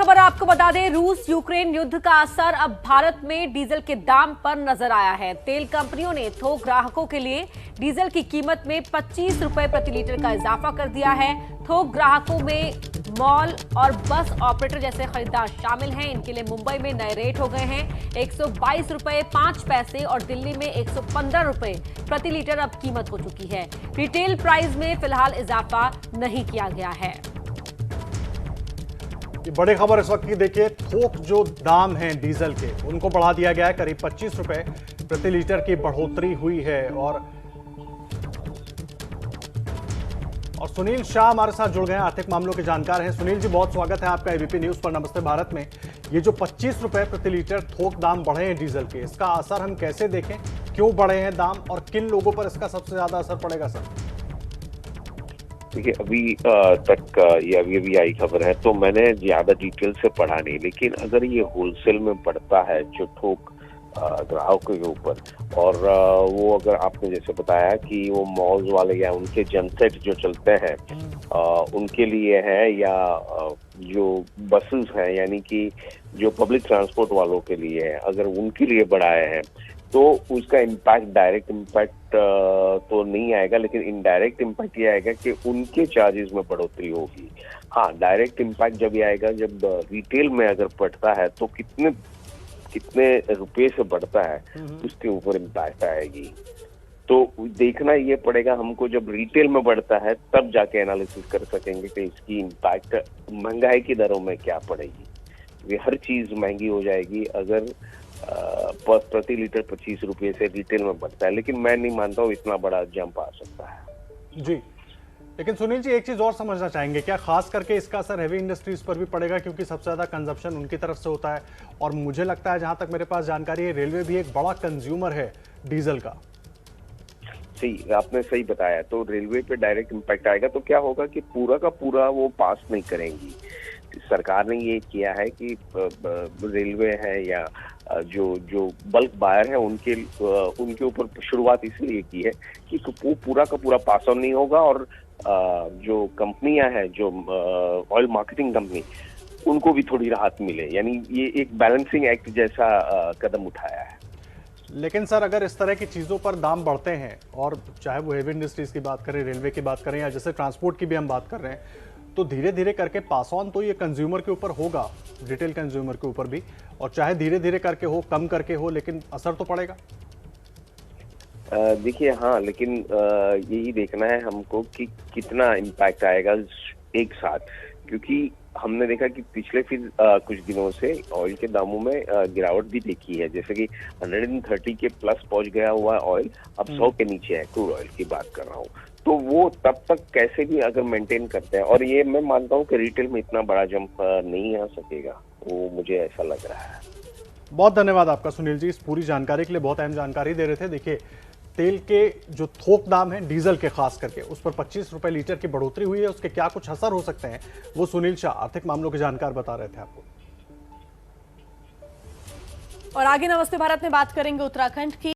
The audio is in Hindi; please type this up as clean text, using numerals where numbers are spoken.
खबर आपको बता दें, रूस यूक्रेन युद्ध का असर अब भारत में डीजल के दाम पर नजर आया है। तेल कंपनियों ने थोक ग्राहकों के लिए डीजल की कीमत में 25 रुपए प्रति लीटर का इजाफा कर दिया है। थोक ग्राहकों में मॉल और बस ऑपरेटर जैसे खरीदार शामिल हैं। इनके लिए मुंबई में नए रेट हो गए हैं। 122 रुपए 5 पैसे और दिल्ली में 115 रुपए प्रति लीटर अब कीमत हो चुकी है। रिटेल प्राइस में फिलहाल इजाफा नहीं किया गया है। ये बड़ी खबर इस वक्त की देखिए, थोक जो दाम हैं डीजल के उनको बढ़ा दिया गया है। करीब 25 रुपए प्रति लीटर की बढ़ोतरी हुई है। और सुनील शाह हमारे साथ जुड़ गए हैं, आर्थिक मामलों के जानकार हैं। सुनील जी, बहुत स्वागत है आपका एबीपी न्यूज पर। नमस्ते भारत में ये जो 25 रुपए प्रति लीटर थोक दाम बढ़े हैं डीजल के, इसका असर हम कैसे देखें? क्यों बढ़े हैं दाम और किन लोगों पर इसका सबसे ज्यादा असर पड़ेगा सर? देखिए, अभी तक ये अभी आई खबर है, तो मैंने ज्यादा डिटेल से पढ़ा नहीं। लेकिन अगर ये होलसेल में पड़ता है जो थोक ग्राहकों के ऊपर, और वो अगर आपने जैसे बताया कि वो मॉल्स वाले या उनके जनसेट जो चलते हैं उनके लिए है, या जो बसेस हैं यानी कि जो पब्लिक ट्रांसपोर्ट वालों के लिए है, अगर उनके लिए बढ़ाए हैं तो उसका इम्पैक्ट, डायरेक्ट इम्पैक्ट तो नहीं आएगा, लेकिन इनडायरेक्ट इम्पैक्ट ये आएगा कि उनके चार्जेस में बढ़ोतरी होगी। हाँ, डायरेक्ट इम्पैक्ट जब ये आएगा जब रिटेल में अगर बढ़ता है तो कितने रुपए से बढ़ता है उसके ऊपर इम्पैक्ट आएगी। तो देखना ये पड़ेगा हमको, जब रिटेल में बढ़ता है तब जाके एनालिसिस कर सकेंगे कि इसकी इम्पैक्ट महंगाई की दरों में क्या पड़ेगी। ये हर चीज महंगी हो जाएगी अगर प्रति लीटर 25 रुपये से रिटेल में बढ़ता है, लेकिन मैं नहीं मानता हूँ इतना बड़ा जंप आ सकता है। जी, लेकिन सुनील जी, एक चीज और समझना चाहेंगे, क्या खास करके इसका असर हैवी इंडस्ट्रीज पर भी पड़ेगा, क्योंकि सबसे ज्यादा कंजप्शन उनकी तरफ से होता है? और मुझे लगता है, जहां तक मेरे पास जानकारी है, रेलवे भी एक बड़ा कंज्यूमर है डीजल का। सही, आपने सही बताया। तो रेलवे पे डायरेक्ट इम्पैक्ट आएगा तो क्या होगा कि पूरा का पूरा वो पास नहीं करेंगी। सरकार ने ये किया है कि रेलवे है या जो बल्क बायर है उनके ऊपर शुरुआत इसलिए की है कि वो पूरा का पूरा पास ऑन नहीं होगा, और जो कंपनियां हैं, जो ऑयल मार्केटिंग कंपनी, उनको भी थोड़ी राहत मिले। यानी ये एक बैलेंसिंग एक्ट जैसा कदम उठाया है। लेकिन सर, अगर इस तरह की चीज़ों पर दाम बढ़ते हैं, और चाहे वो हेवी इंडस्ट्रीज की बात करें, रेलवे की बात करें, या जैसे ट्रांसपोर्ट की भी हम बात कर रहे हैं, तो धीरे धीरे करके पास ऑन तो ये कंज्यूमर के ऊपर होगा, रिटेल कंज्यूमर के ऊपर भी। और चाहे धीरे धीरे करके हो, कम करके हो, लेकिन असर तो पड़ेगा। देखिए, हाँ, लेकिन यही देखना है हमको कि कितना इम्पैक्ट आएगा एक साथ, क्योंकि हमने देखा कि पिछले कुछ दिनों से ऑयल के दामों में गिरावट भी देखी है। जैसे कि 130 के प्लस पहुंच गया हुआ ऑयल, अब 100 के नीचे है। क्रूड ऑयल की बात कर रहा हूँ। तो वो तब तक कैसे भी अगर मेंटेन करते हैं, और ये मैं मानता हूँ कि रिटेल में इतना बड़ा जंप नहीं आ सकेगा, वो मुझे ऐसा लग रहा है। बहुत धन्यवाद आपका सुनील जी, इस पूरी जानकारी के लिए। बहुत अहम जानकारी दे रहे थे। देखिए, तेल के जो थोक दाम है डीजल के, खास करके उस पर 25 रुपए लीटर की बढ़ोतरी हुई है, उसके क्या कुछ असर हो सकते हैं, वो सुनील शाह, आर्थिक मामलों के जानकार, बता रहे थे आपको। और आगे नमस्ते भारत में बात करेंगे उत्तराखंड की।